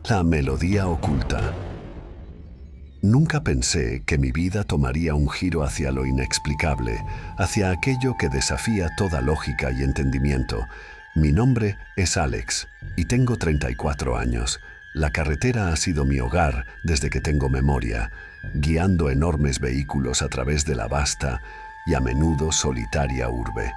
La melodía oculta. Nunca pensé que mi vida tomaría un giro hacia lo inexplicable, hacia aquello que desafía toda lógica y entendimiento. Mi nombre es Alex y tengo 34 años. La carretera ha sido mi hogar desde que tengo memoria, guiando enormes vehículos a través de la vasta y a menudo solitaria urbe.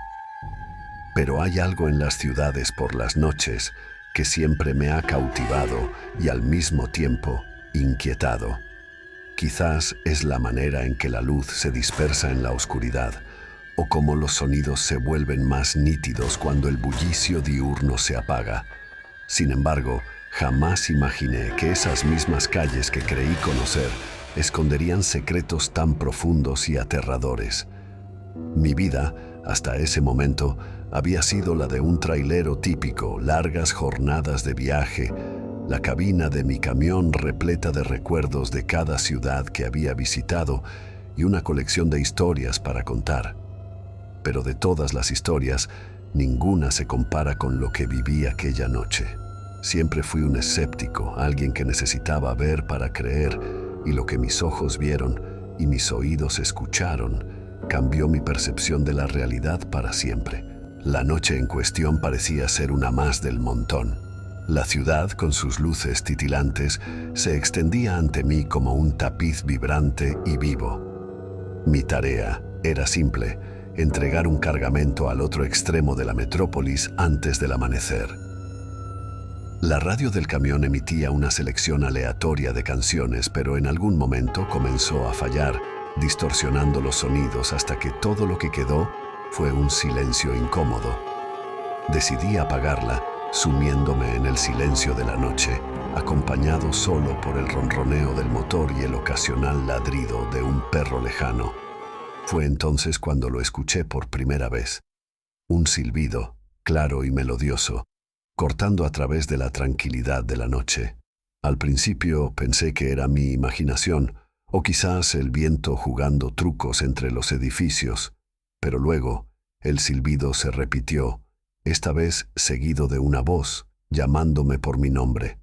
Pero hay algo en las ciudades por las noches que siempre me ha cautivado y al mismo tiempo inquietado. Quizás es la manera en que la luz se dispersa en la oscuridad, o cómo los sonidos se vuelven más nítidos cuando el bullicio diurno se apaga. Sin embargo, jamás imaginé que esas mismas calles que creí conocer esconderían secretos tan profundos y aterradores. Mi vida, hasta ese momento, había sido la de un trailero típico, largas jornadas de viaje, la cabina de mi camión repleta de recuerdos de cada ciudad que había visitado y una colección de historias para contar. Pero de todas las historias, ninguna se compara con lo que viví aquella noche. Siempre fui un escéptico, alguien que necesitaba ver para creer, y lo que mis ojos vieron y mis oídos escucharon cambió mi percepción de la realidad para siempre. La noche en cuestión parecía ser una más del montón. La ciudad, con sus luces titilantes, se extendía ante mí como un tapiz vibrante y vivo. Mi tarea era simple: entregar un cargamento al otro extremo de la metrópolis antes del amanecer. La radio del camión emitía una selección aleatoria de canciones, pero en algún momento comenzó a fallar, distorsionando los sonidos hasta que todo lo que quedó fue un silencio incómodo. Decidí apagarla, sumiéndome en el silencio de la noche, acompañado solo por el ronroneo del motor y el ocasional ladrido de un perro lejano. Fue entonces cuando lo escuché por primera vez. Un silbido, claro y melodioso, cortando a través de la tranquilidad de la noche. Al principio pensé que era mi imaginación, o quizás el viento jugando trucos entre los edificios, pero luego el silbido se repitió, esta vez seguido de una voz llamándome por mi nombre.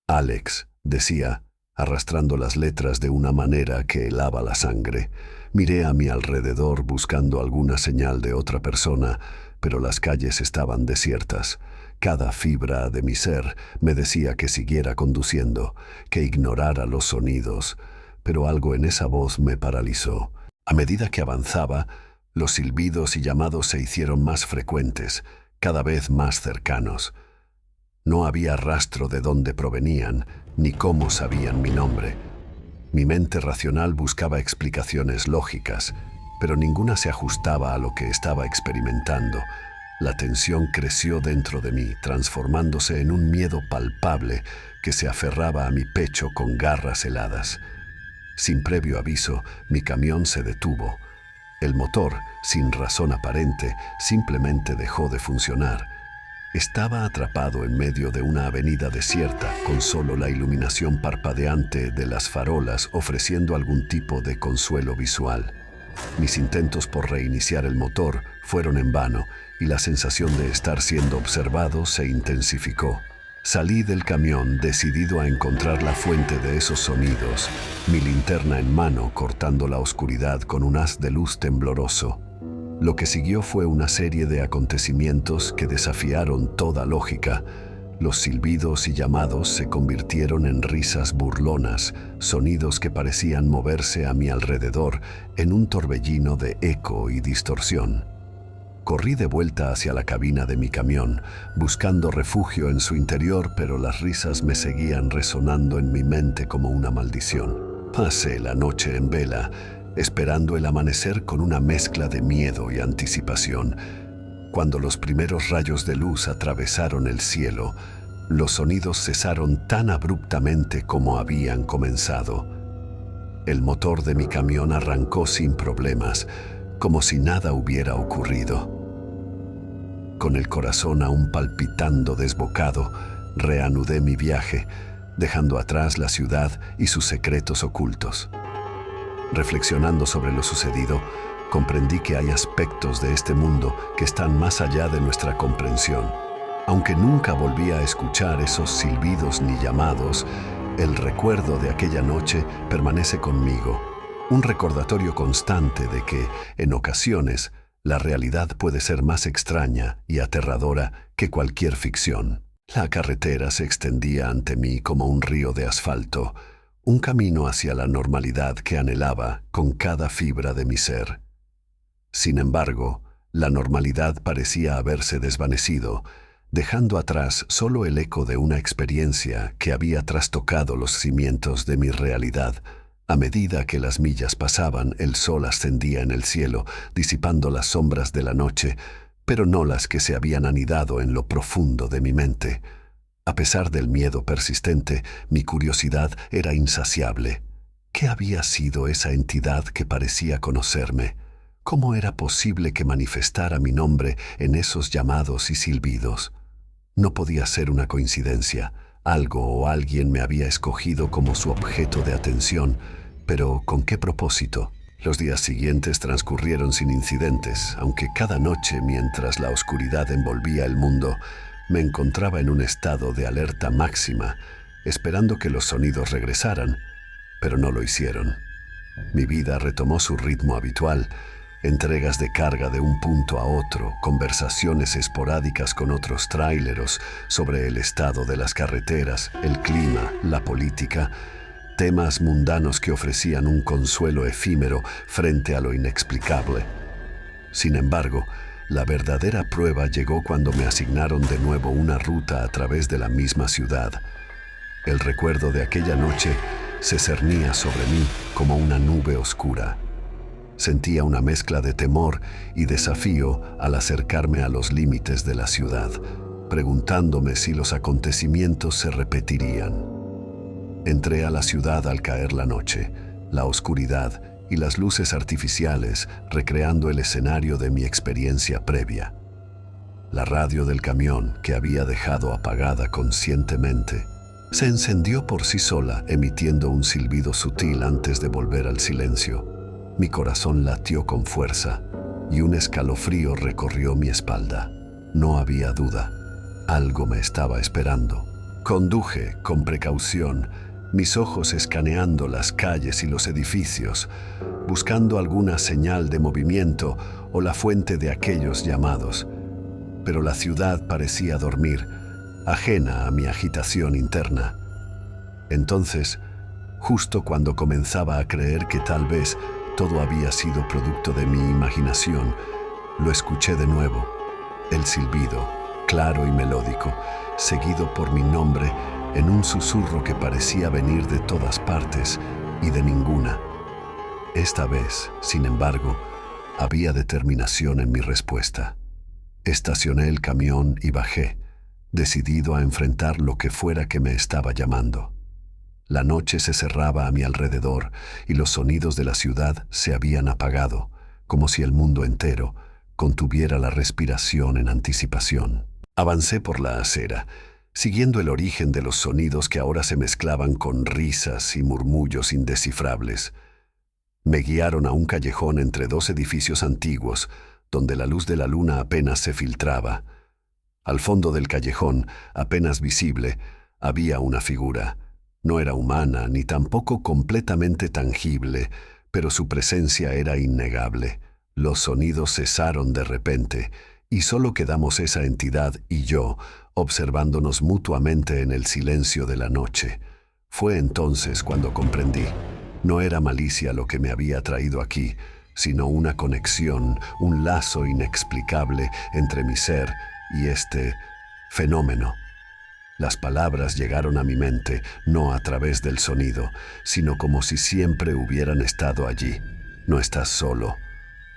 Alex, decía, arrastrando las letras de una manera que helaba la sangre. Miré a mi alrededor buscando alguna señal de otra persona, pero las calles estaban desiertas. Cada fibra de mi ser me decía que siguiera conduciendo, que ignorara los sonidos, pero algo en esa voz me paralizó. A medida que avanzaba, los silbidos y llamados se hicieron más frecuentes, cada vez más cercanos. No había rastro de dónde provenían, ni cómo sabían mi nombre. Mi mente racional buscaba explicaciones lógicas, pero ninguna se ajustaba a lo que estaba experimentando. La tensión creció dentro de mí, transformándose en un miedo palpable que se aferraba a mi pecho con garras heladas. Sin previo aviso, mi camión se detuvo. El motor, sin razón aparente, simplemente dejó de funcionar. Estaba atrapado en medio de una avenida desierta, con solo la iluminación parpadeante de las farolas ofreciendo algún tipo de consuelo visual. Mis intentos por reiniciar el motor fueron en vano, y la sensación de estar siendo observado se intensificó. Salí del camión decidido a encontrar la fuente de esos sonidos, mi linterna en mano cortando la oscuridad con un haz de luz tembloroso. Lo que siguió fue una serie de acontecimientos que desafiaron toda lógica. Los silbidos y llamados se convirtieron en risas burlonas, sonidos que parecían moverse a mi alrededor en un torbellino de eco y distorsión. Corrí de vuelta hacia la cabina de mi camión, buscando refugio en su interior, pero las risas me seguían resonando en mi mente como una maldición. Pasé la noche en vela, esperando el amanecer con una mezcla de miedo y anticipación. Cuando los primeros rayos de luz atravesaron el cielo, los sonidos cesaron tan abruptamente como habían comenzado. El motor de mi camión arrancó sin problemas, como si nada hubiera ocurrido. Con el corazón aún palpitando desbocado, reanudé mi viaje, dejando atrás la ciudad y sus secretos ocultos. Reflexionando sobre lo sucedido, comprendí que hay aspectos de este mundo que están más allá de nuestra comprensión. Aunque nunca volví a escuchar esos silbidos ni llamados, el recuerdo de aquella noche permanece conmigo, un recordatorio constante de que, en ocasiones, la realidad puede ser más extraña y aterradora que cualquier ficción. La carretera se extendía ante mí como un río de asfalto, un camino hacia la normalidad que anhelaba con cada fibra de mi ser. Sin embargo, la normalidad parecía haberse desvanecido, dejando atrás solo el eco de una experiencia que había trastocado los cimientos de mi realidad. A medida que las millas pasaban, el sol ascendía en el cielo, disipando las sombras de la noche, pero no las que se habían anidado en lo profundo de mi mente. A pesar del miedo persistente, mi curiosidad era insaciable. ¿Qué había sido esa entidad que parecía conocerme? ¿Cómo era posible que manifestara mi nombre en esos llamados y silbidos? No podía ser una coincidencia. Algo o alguien me había escogido como su objeto de atención, pero ¿con qué propósito? Los días siguientes transcurrieron sin incidentes, aunque cada noche, mientras la oscuridad envolvía el mundo, me encontraba en un estado de alerta máxima, esperando que los sonidos regresaran, pero no lo hicieron. Mi vida retomó su ritmo habitual: entregas de carga de un punto a otro, conversaciones esporádicas con otros tráileros sobre el estado de las carreteras, el clima, la política, temas mundanos que ofrecían un consuelo efímero frente a lo inexplicable. Sin embargo, la verdadera prueba llegó cuando me asignaron de nuevo una ruta a través de la misma ciudad. El recuerdo de aquella noche se cernía sobre mí como una nube oscura. Sentía una mezcla de temor y desafío al acercarme a los límites de la ciudad, preguntándome si los acontecimientos se repetirían. Entré a la ciudad al caer la noche, la oscuridad y las luces artificiales recreando el escenario de mi experiencia previa. La radio del camión, que había dejado apagada conscientemente, se encendió por sí sola, emitiendo un silbido sutil antes de volver al silencio. Mi corazón latió con fuerza y un escalofrío recorrió mi espalda. No había duda, algo me estaba esperando. Conduje con precaución, mis ojos escaneando las calles y los edificios, buscando alguna señal de movimiento o la fuente de aquellos llamados. Pero la ciudad parecía dormir, ajena a mi agitación interna. Entonces, justo cuando comenzaba a creer que tal vez todo había sido producto de mi imaginación, lo escuché de nuevo. El silbido, claro y melódico, seguido por mi nombre en un susurro que parecía venir de todas partes y de ninguna. Esta vez, sin embargo, había determinación en mi respuesta. Estacioné el camión y bajé, decidido a enfrentar lo que fuera que me estaba llamando. La noche se cerraba a mi alrededor y los sonidos de la ciudad se habían apagado, como si el mundo entero contuviera la respiración en anticipación. Avancé por la acera, siguiendo el origen de los sonidos que ahora se mezclaban con risas y murmullos indescifrables. Me guiaron a un callejón entre dos edificios antiguos, donde la luz de la luna apenas se filtraba. Al fondo del callejón, apenas visible, había una figura. No era humana ni tampoco completamente tangible, pero su presencia era innegable. Los sonidos cesaron de repente y solo quedamos esa entidad y yo, observándonos mutuamente en el silencio de la noche. Fue entonces cuando comprendí. No era malicia lo que me había traído aquí, sino una conexión, un lazo inexplicable entre mi ser y este fenómeno. Las palabras llegaron a mi mente, no a través del sonido, sino como si siempre hubieran estado allí. No estás solo.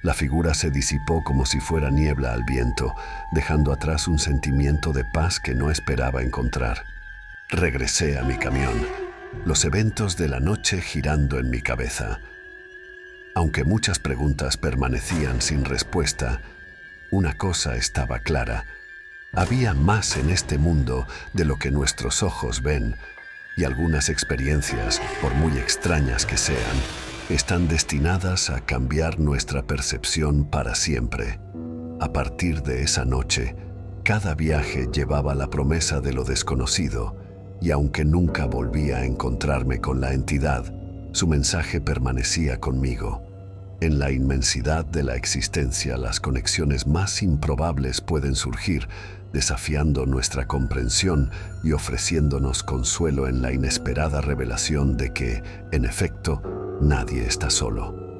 La figura se disipó como si fuera niebla al viento, dejando atrás un sentimiento de paz que no esperaba encontrar. Regresé a mi camión, los eventos de la noche girando en mi cabeza. Aunque muchas preguntas permanecían sin respuesta, una cosa estaba clara. Había más en este mundo de lo que nuestros ojos ven, y algunas experiencias, por muy extrañas que sean, están destinadas a cambiar nuestra percepción para siempre. A partir de esa noche, Cada viaje llevaba la promesa de lo desconocido, y aunque nunca volví a encontrarme con la entidad, su mensaje permanecía conmigo. En la inmensidad de la existencia, las conexiones más improbables pueden surgir, desafiando nuestra comprensión y ofreciéndonos consuelo en la inesperada revelación de que, en efecto, nadie está solo.